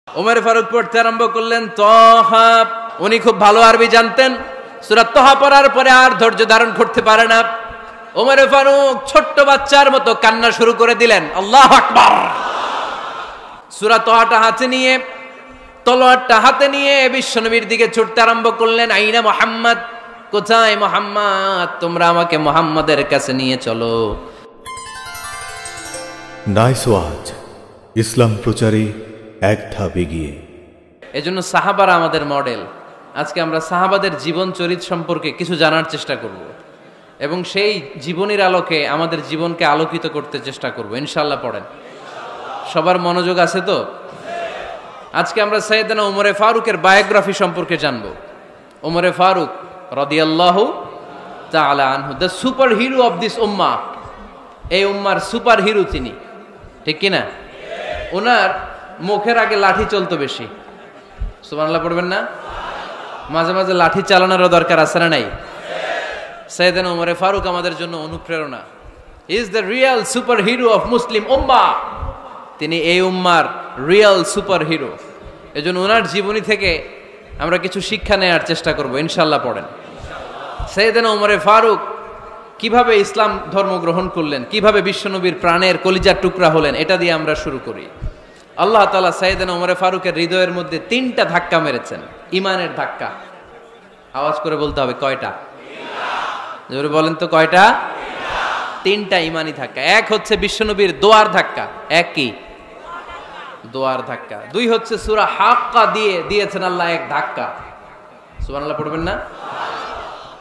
ওমর ফারুক পড়তে আরম্ভ করলেন তহা। উনি খুব ভালো আরবি জানতেন। সূরা তহা পড়ার পরে আর ধৈর্য ধারণ করতে পারে না। ওমর ফারুক ছোট্ট বাচ্চার মতো কান্না শুরু করে দিলেন। আল্লাহু আকবার। সূরা তহাটা হাতে নিয়ে, তলোয়ারটা হাতে নিয়ে বিশ্বনবীর দিকে ছুটতে আরম্ভ করলেন। আইনা মুহাম্মদ, কোথায় মুহাম্মদ? তোমরা আমাকে মুহাম্মাদের কাছে নিয়ে চলো। নাইস ওয়াজ, ইসলাম প্রচারে এক ধাপ এগিয়ে। এজন্য সাহাবারা আমাদের মডেল। আজকে আমরা সাহাবাদের জীবন চরিত্র সম্পর্কে কিছু জানার চেষ্টা করব এবং সেই জীবনের আলোকে আমাদের জীবনকে আলোকিত করতে চেষ্টা করব। ইনশাআল্লাহ পড়েন। সবার মনোযোগ আছে তো? আজকে আমরা সাইয়েদনা ওমরে ফারুকের বায়োগ্রাফি সম্পর্কে জানব। ওমরে ফারুক রাদিয়াল্লাহু তাআলা আনহু, the super hero of this উম্মাহ। এই উম্মার সুপার হিরো তিনি, ঠিক কিনা? ওনার মুখের আগে লাঠি চলতো বেশি। সুবহানাল্লাহ পড়বেন না? মাঝে মাঝে লাঠি চালানোরও দরকার আছে না নাই? সাইয়েদনা ওমরে ফারুক আমাদের জন্য অনুপ্রেরণা। He is the real super hero of Muslim উম্মাহ। তিনি এই উম্মার রিয়েল সুপার হিরো। এজন্য ওনার জীবনী থেকে আমরা কিছু শিক্ষা নেওয়ার চেষ্টা করব। ইনশাআল্লাহ পড়েন। সাইয়েদনা ওমরে ফারুক কিভাবে ইসলাম ধর্ম গ্রহণ করলেন, কিভাবে বিশ্বনবীর প্রাণের কলিজার টুকরা হলেন, এটা দিয়ে আমরা শুরু করি। আল্লাহ তাআলা সাইয়েদনা ওমরে ফারুকের হৃদয়ের মধ্যে 3টা ধাক্কা মেরেছেন, ইমানের ধাক্কা। আওয়াজ করে বলতে হবে কয়টা? জোরে বলেন তো কয়টা? 3টা ইমানি ধাক্কা। এক হচ্ছে বিশ্বনবীর দোয়ার ধাক্কা। এক কি? দোয়ার ধাক্কা। 2 হচ্ছে সূরা হাক্কা দিয়ে দিয়েছেন আল্লাহ এক ধাক্কা। সুবহানাল্লাহ পড়বেন না?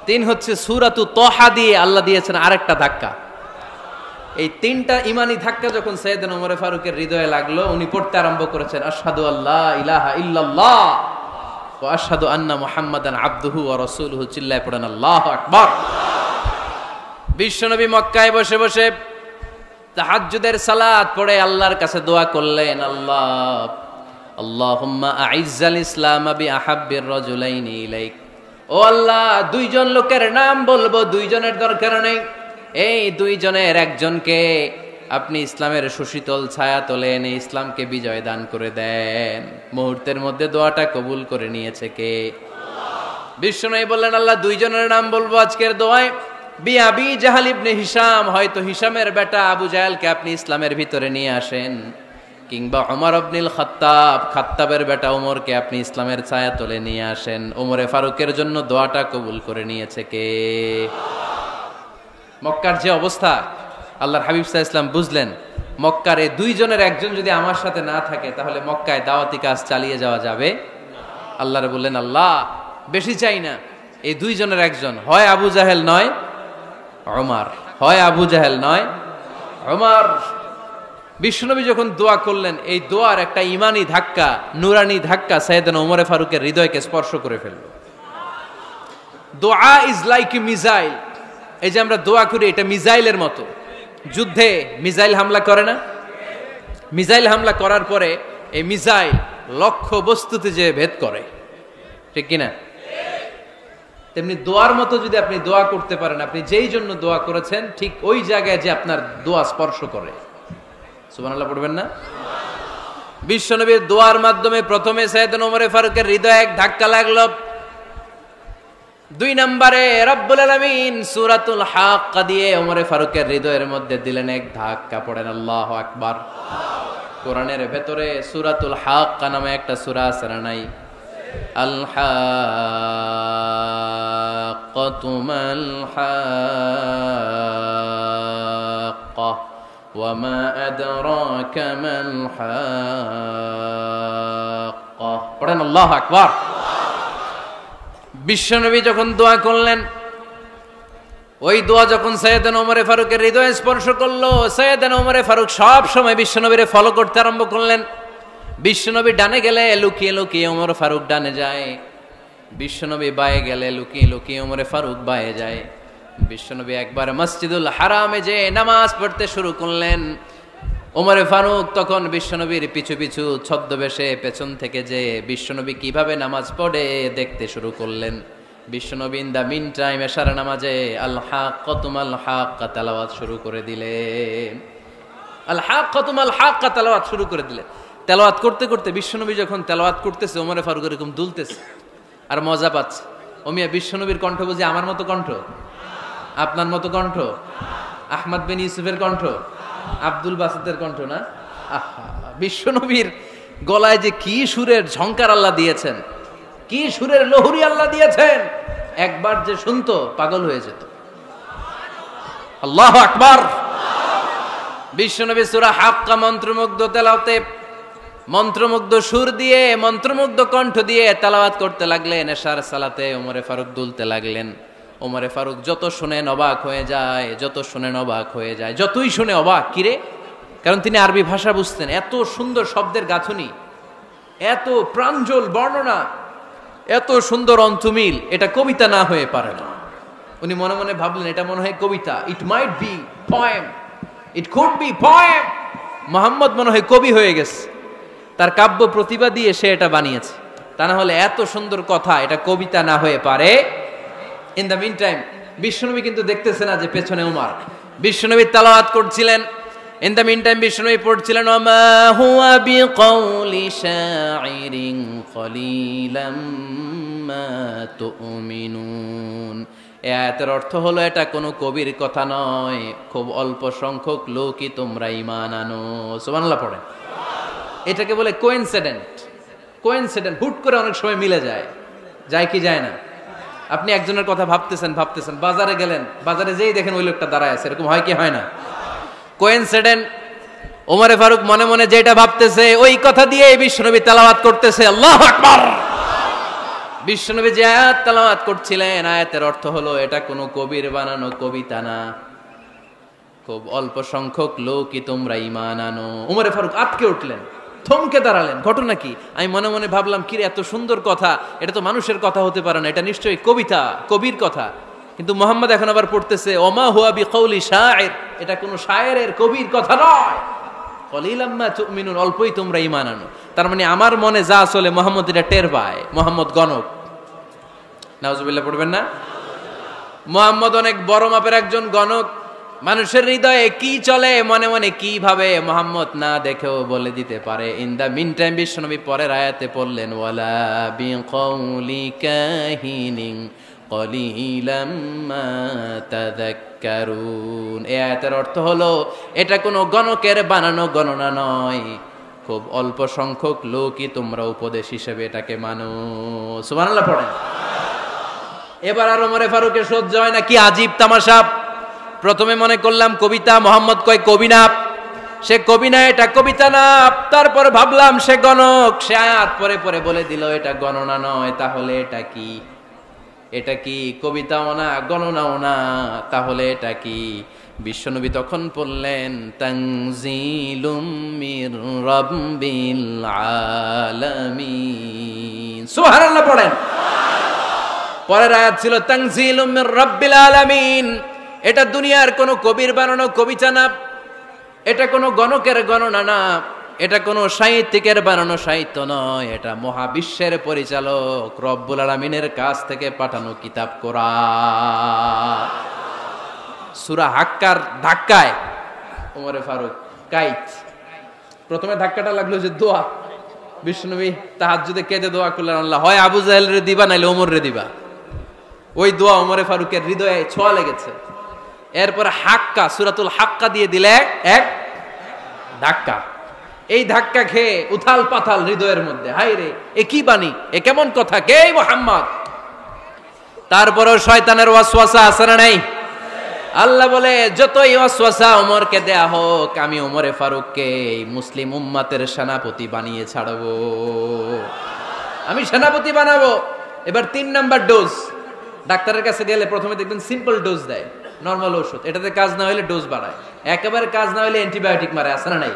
3 হচ্ছে সূরাতু তহা দিয়ে আল্লাহ দিয়েছেন আরেকটা ধাক্কা। এই 3টা ইমানি ধাক্কা যখন সাইয়েদনা ওমর ফারুকের হৃদয়ে লাগলো, উনি পড়তে আরম্ভ করেছেন আশহাদু আল্লা ইলাহা ইল্লাল্লাহ ওয়া আশহাদু আন্না মুহাম্মাদান আবদুহু ওয়া রাসূলুহু। চিল্লায়ে পড়েন আল্লাহু আকবার। বিশ্বনবী মক্কায় বসে বসে তাহাজ্জুদের সালাত পড়ে আল্লাহর কাছে দোয়া করলেন, আল্লাহুম্মা আইজ্জাল ইসলাম বিআহাব্বির রাজুলাইনি ইলাইক। ও আল্লাহ, 2 জন লোকের নাম বলবো, 2 জনের দরকার নেই। এই 2 জনের একজনকে আপনি ইসলামের সুশীতল ছায়া তলে এনে ইসলামকে বিজয় দান করে দেন। মুহূর্তের মধ্যে দোয়াটা কবুল করে নিয়েছে কে? বিশ্বনবী বললেন, আল্লাহ 2 জনের নাম বলবো আজকের দোয়ায়। আবি জাহাল ইবনে হিশাম, হয়তো হিশামের বেটা আবু জাহেলকে আপনি ইসলামের ভিতরে নিয়ে আসেন, কিংবা ওমর ইবনুল খাত্তাব, খাত্তাবের বেটা ওমরকে আপনি ইসলামের ছায়া তলে নিয়ে আসেন। ওমরে ফারুকের জন্য দোয়াটা কবুল করে নিয়েছে কে? মক্কার যে অবস্থা, আল্লাহর হাবিব সাল্লাল্লাহু আলাইহি ওয়াসাল্লাম বুঝলেন মক্কার এই 2 জনের একজন যদি আমার সাথে না থাকে তাহলে মক্কায় দাওয়াতি কাজ চালিয়ে যাওয়া যাবে। আল্লাহরে বললেন, আল্লাহ বেশি চাই না, এই 2 জনের একজন, হয় আবু জাহেল নয় ওমর, হয় আবু জাহেল নয় ওমর। বিশ্বনবী যখন দোয়া করলেন, এই দোয়ার একটা ইমানি ধাক্কা, নুরানি ধাক্কা সাইয়েদনা ওমরে ফারুকের হৃদয়কে স্পর্শ করে ফেলল। দোয়া ইজ লাইক এ মিসাইল। এই যে আমরা দোয়া করি, এটা মিসাইলের মতো। যুদ্ধে মিসাইল হামলা করে না? মিসাইল হামলা করার পরে এই মিসাইল লক্ষ্য বস্তুতে যে ভেদ করে, ঠিক কিনা? তেমনি দোয়ার মতো যদি আপনি দোয়া করতে পারেন, আপনি যেই জন্য দোয়া করেছেন ঠিক ওই জায়গায় যে আপনার দোয়া স্পর্শ করে। সুবহানাল্লাহ পড়বেন না? বিশ্বনবীর দোয়ার মাধ্যমে প্রথমে সাইয়েদনা ওমর ফারুকের হৃদয়ে এক ধাক্কা লাগলো। 2 নম্বরে রব্বুল আলামিন সূরাতুল হাক্কা দিয়ে ওমর ফারুকের হৃদয়ের মধ্যে দিলেন এক ধাক্কা। পড়েন আল্লাহু আকবার। কোরআনের ভেতরে সূরাতুল হাক্কা নামে একটা সূরা আছে না নাই? আল হাক্কাতু মাল হাক্কা ওয়া মা আদরাকা মাল হাক্কা। পড়েন আল্লাহু আকবার। বিশ্বনবী যখন দোয়া করলেন, ওই দোয়া যখন সাইয়েদনা ওমরে ফারুকের হৃদয়ে স্পর্শ করলো, সাইয়েদনা ওমরে ফারুক সব সময় বিশ্বনবীরে ফলো করতে আরম্ভ করলেন। বিশ্বনবী ডানে গেলে লুকিয়ে লুকিয়ে ওমর ফারুক ডানে যায়, বিশ্বনবী বায়ে গেলে লুকিয়ে লুকিয়ে ওমরে ফারুক বায়ে যায়। বিশ্বনবী একবার মসজিদুল হারামে যে নামাজ পড়তে শুরু করলেন, ওমরে ফারুক তখন বিশ্বনবীর পিছু পিছু ছদ্মবেশে পেছন থেকে যে বিশ্বনবী কিভাবে নামাজ পড়ে দেখতে শুরু করলেন। বিশ্বনবী ইন দা মিন টাইম এশার নামাজে আল হাক্কাতু মাল হাক্কা তেলাওয়াত শুরু করে দিলেন। আল হাক্কাতু মাল হাক্কা তেলাওয়াত শুরু করে দিলেন। তেলাওয়াত করতে করতে বিশ্বনবী যখন তেলাওয়াত করতেছে, ওমরে ফারুক এরকম দুলতেছে আর মজা পাচ্ছে। ও মিয়া, বিশ্বনবীর কণ্ঠ বুঝি আমার মতো কণ্ঠ, আপনার মতো কণ্ঠ, আহমদ বিন ইউসুফের কণ্ঠ, আব্দুল বাসিতের কণ্ঠ না? আহা, বিশ্বনবীর গলায় যে কি সুরের ঝংকার আল্লাহ দিয়েছেন, কি সুরের লহরি আল্লাহ দিয়েছেন, একবার যে শুনতো পাগল হয়ে যেত। আল্লাহু আকবার। বিশ্বনবী সূরা হাক্কা মন্ত্রমুগ্ধ তেলাওয়াতে, মন্ত্রমুগ্ধ সুর দিয়ে, মন্ত্রমুগ্ধ কণ্ঠ দিয়ে তেলাওয়াত করতে লাগলেন। এশার সালাতে ওমরে ফারুক দুলতে লাগলেন। ওমরে ফারুক যত শুনেন অবাক হয়ে যায়, যত শুনেন অবাক হয়ে যায়, যতই শুনে অবাক। কিরে? কারণ তিনি আরবি ভাষা বুঝতেন। এত সুন্দর শব্দের গাঁথনি, এত প্রাঞ্জল বর্ণনা, এত সুন্দর অন্তমিল, এটা কবিতা না হয়ে পারে না। উনি মনে মনে ভাবলেন এটা মনে হয় কবিতা, it might be poem, it could be poem. Muhammad মনে হয় কবি হয়ে গেছে, তার কাব্য প্রতিভা দিয়ে সে এটা বানিয়েছে। তা না হলে এত সুন্দর কথা, এটা কবিতা না হয়ে পারে। ইন দ্য মিন টাইম বিশ্বনবী কিন্তু দেখতেছে না যে পেছনে উমার। বিশ্বনবী তেলাওয়াত করছিলেন, ইন দ্য মিন টাইম বিশ্বনবী পড়ছিলেন ওমা হুয়া বিকাউলি শাইরিন কলিলাম মা তুমিনুন। এই আয়াতের অর্থ হলো এটা কোনো কবির কথা নয়, খুব অল্প সংখ্যক লোকই তোমরা ঈমান আনো। সুবহানাল্লাহ পড়েন। এটাকে বলে কোইনসিডেন্ট। কোইনসিডেন্ট হুট করে অনেক সময় মিলে যায়, যায় কি যায় না? আপনি একজনের কথা ভাবতেছেন, বাজারে গেলেন, বাজারে যেই দেখেন ওই লোকটা দাঁড়ায় আছে, এরকম হয় কি হয় না? কোইনসিডেন্ট। ওমরে ফারুক মনে মনে যেটা ভাবতেছে ওই কথা দিয়ে বিশ্বনবী তেলাওয়াত করতেছে। আল্লাহু আকবার। বিশ্বনবী যে আয়াত তেলাওয়াত করছিলেন, আয়াতের অর্থ হলো এটা কোনো কবির বানানো কবিতা না, খুব অল্প সংখ্যক লোকই তোমরা ঈমান আনো। ওমরে ফারুক আটকে উঠলেন, থমকে দাঁড়ালেন। ঘটনা কি? আমি মনে মনে ভাবলাম, কিরে এত সুন্দর কথা, এটা তো মানুষের কথা হতে পারে না, এটা নিশ্চয়ই কবিতা, কবির কথা। কিন্তু মুহাম্মদ এখন আবার পড়তেছে ওমা হুয়া বিকাউলি শাইর, এটা কোনো শায়েরের, কবির কথা নয়। কলিলাম মা তুমিনুন, অল্পই তোমরা ঈমান আনো। তার মানে আমার মনে যা চলে মুহাম্মদ এটা টের পায়। মুহাম্মদ গণক। নাউজুবিল্লাহ পড়বেন না? মুহাম্মদ অনেক বড় মাপের একজন গণক। মানুষের হৃদয়ে কি চলে, মনে মনে কি ভাবে, মুহাম্মদ না দেখেও বলে দিতে পারে। ইন দা মিন টাইম বিশ্বনবী পরের আয়াতে পড়লেন ওয়ালা বিকাউলি কাহিনিন কলিলাম মা তাযাক্কারুন। এই আয়াতের অর্থ হলো এটা কোনো গণকের বানানো গণনা নয়, খুব অল্প সংখ্যক লোকই তোমরা উপদেশ হিসেবে এটাকে মানো। সুবহানাল্লাহ পড়েন। এবার আর ওমরে ফারুকের সহ্য হয় না, কি আজীব তামাশা। প্রথমে মনে করলাম কবিতা, মোহাম্মদ কয় কবি না, সে কবি না, এটা কবিতা না। তারপর ভাবলাম সে গণক, সে আয়াত পরে পরে বলে দিল এটা গণনা নয়, তাহলে এটা কি? এটা কি কবিতাও না, গণনাও না, তাহলে এটা কি? বিশ্বনবী তখন পড়লেন তানজিলুম মির রাব্বিল আলামিন। সুবহানাল্লাহ পড়েন। পরের আয়াত ছিল তানজিলুম মির রাব্বিল আলামিন। এটা দুনিয়ার কোনো কবির বানানো কবিতা না, এটা কোনো গণকের গণনা না, এটা কোনো সাহিত্যিকের বানানো সাহিত্য নয়, এটা মহাবিশ্বের পরিচালক রব্বুল আলামিনের কাছ থেকে পাঠানো কিতাব কোরআন। সূরা হাক্কার ধাক্কায় ওমরে ফারুক কাইত। প্রথমে ধাক্কাটা লাগলো যে দোয়া। বিশ্বনবী তাহাজ্জুদে কেঁদে দোয়া করলেন, আল্লাহ হয় আবু জাহেল রে দিবা, নাইলে ওমর রে দিবা। ওই দোয়া ওমরে ফারুকের হৃদয়ে ছোঁয়া লেগেছে। এরপরে হাক্কা, সূরাতুল হাক্কা দিয়ে দিলে এক ধাক্কা। এই ধাক্কা খেয়ে উথাল পাথাল হৃদয়ের মধ্যে, হায় রে এ কি বাণী, এ কেমন কথা, কে মুহাম্মদ? তারপরেও শয়তানের ওয়াসওয়াসা আছে না নাই? আল্লাহ বলে যতই ওয়াসওয়াসা ওমরকে দেয়া হোক, আমি ওমরে ফারুককে এই মুসলিম উম্মাতের সেনাপতি বানিয়ে ছাড়বো, আমি সেনাপতি বানাবো। এবার 3 নাম্বার ডোজ। ডাক্তারের কাছে গেলে প্রথমে দেখবেন সিম্পল ডোজ দেয়, নরমাল ওষুধ, এটাতে কাজ না হলে ডোজ বাড়ায়, একেবারে কাজ না হলে অ্যান্টিবায়োটিক মারে, আছে না নাই?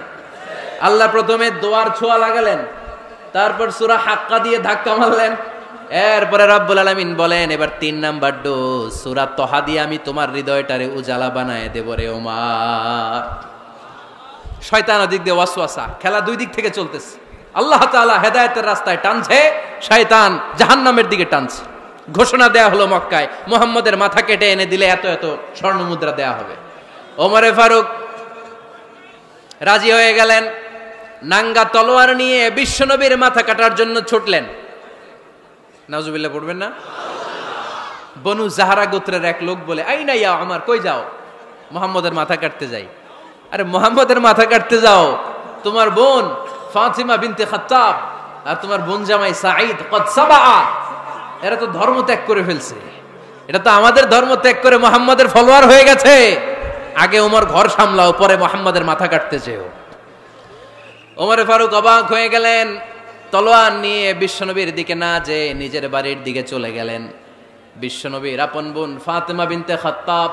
আল্লাহ প্রথমে দোয়ার ছোঁয়া লাগালেন, তারপর সূরা হাক্কা দিয়ে ধাক্কা মারলেন, এরপরে রব্বুল আলামিন বলেন এবার 3 নাম্বার ডোজ সূরা তহা দিয়ে আমি তোমার হৃদয়টারে উজালা বানায় দেব রে ওমর। শয়তান ওদিক দিয়ে ওয়াসওয়াসা, খেলা 2 দিক থেকে চলতেছে। আল্লাহ তাআলা হেদায়েতের রাস্তায় টানছে, শয়তান জাহান্নামের দিকে টানছে। ঘোষণা দেয়া হলো মক্কায়, মুহাম্মদের মাথা কেটে এনে দিলে এত এত স্বর্ণ মুদ্রা দেয়া হবে। ওমরে ফারুক রাজি হয়ে গেলেন। নাঙ্গা তলোয়ার নিয়ে বিশ্বনবীর মাথা কাটার জন্য ছুটলেন। নাউজুবিল্লাহ পড়বেন না? বনু জাহারা গোত্রের এক লোক বলে, আইনা ইয়া আমার, কই যাও? মুহাম্মদের মাথা কাটতে যাই। আরে মুহাম্মদের মাথা কাটতে যাও? তোমার বোন ফাতিমা বিনতে খাত্তাব আর তোমার বোন জামাই সাঈদ কদ সাবা, এরা তো ধর্ম ত্যাগ করে ফেলছে। এটা তো আমাদের ধর্ম ত্যাগ করে মুহাম্মাদের ফলোয়ার হয়ে গেছে। আগে ওমর ঘর সামলাও, পরে মুহাম্মাদের মাথা কাটতে চেও। ওমর ফারুক অবাক হয়ে গেলেন। তলোয়ার নিয়ে বিশ্বনবীর দিকে না যেয়ে নিজের বাড়ির দিকে চলে গেলেন। বিশ্বনবীর আপন বোন ফাতিমা বিনতে খাত্তাব,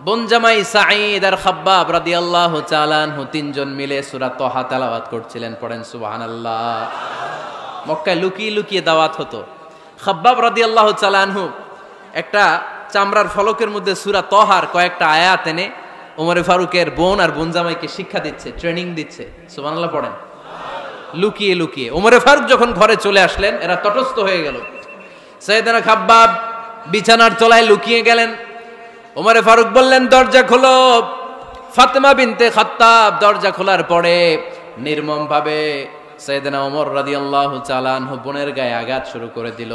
বোন জামাই সাঈদ আর খাব্বাব রাদিয়াল্লাহু তাআলা আনহু তিনজন মিলে সূরা তাহা তেলাওয়াত করছিলেন। পড়েন সুবহানাল্লাহ। মক্কায় লুকিয়ে লুকিয়ে দাওয়াত হতো। খাব্বাব রাদিয়াল্লাহু তাআলা আনহু একটা চামড়ার ফলকের মধ্যে সূরা তাহার কয়েকটা আয়াত এনে ওমর ফারুকের বোন আর বোন জামাইকে শিক্ষা দিচ্ছে, ট্রেনিং দিচ্ছে। সুবহানাল্লাহ পড়েন। লুকিয়ে লুকিয়ে ওমর ফারুক যখন ঘরে চলে আসলেন, এরা তটস্থ হয়ে গেল। সাইয়েদনা খাব্বাব বিছানার তলায় লুকিয়ে গেলেন। ওমর ফারুক বললেন, দরজা খোলো। ফাতেমা বিনতে খাত্তাব দরজা খোলার পরে নির্মম ভাবে সাইয়েদনা ওমর রাদিয়াল্লাহু তাআলা আনহু বোনের গায়ে আঘাত শুরু করে দিল।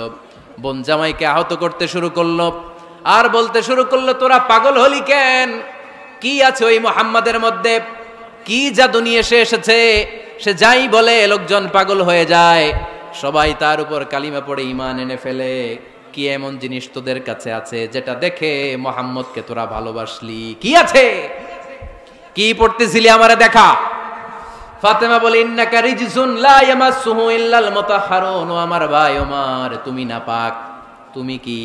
বোন জামাইকে আহত করতে শুরু করলো আর বলতে শুরু করলো, তোরা পাগল হলি কেন? কি আছে ওই মুহাম্মাদের মধ্যে? কি জাদু নিয়ে সে এসেছে? সে যাই বলে লোকজন পাগল হয়ে যায়, সবাই তার উপর কালিমা পড়ে ঈমান এনে ফেলে। কি এমন জিনিস তোদের কাছে আছে যেটা দেখে মুহাম্মদকে তোরা ভালোবাসলি? কি আছে? কি পড়তেছিলি আমারে দেখা। ফাতেমা বলে, ইন্নাকা রিজসুন লা ইয়ামাসসুহু ইল্লাল মুতাহহারুন। ও আমার ভাই ওমর, তুমি নাপাক। তুমি কি?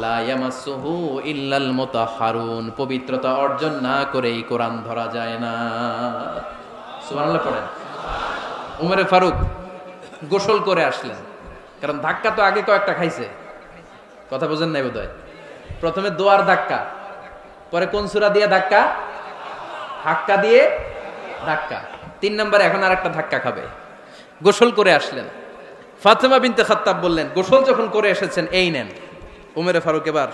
লা ইয়ামাসসুহু ইল্লাল মুতাহহারুন, পবিত্রতা অর্জন না করে এই কোরআন ধরা যায় না। সুবহানাল্লাহ পড়েন। ওমর ফারুক গোসল করে আসলেন, কারণ ধাক্কা তো আগে কয়েকটা খাইছে। কথা বোঝেন নাই বোধহয়? প্রথমে দোয়ার ধাক্কা, পরে কোন সূরা দিয়ে ধাক্কা? হাক্কা দিয়ে ধাক্কা। 3 নম্বরে এখন আর একটা ধাক্কা খাবে। গোসল করে আসলেন। ফাতেমা বিনতে খাত্তাব বললেন, গোসল যখন করে এসেছেন, এই নেন। ওমর ফারুক এবার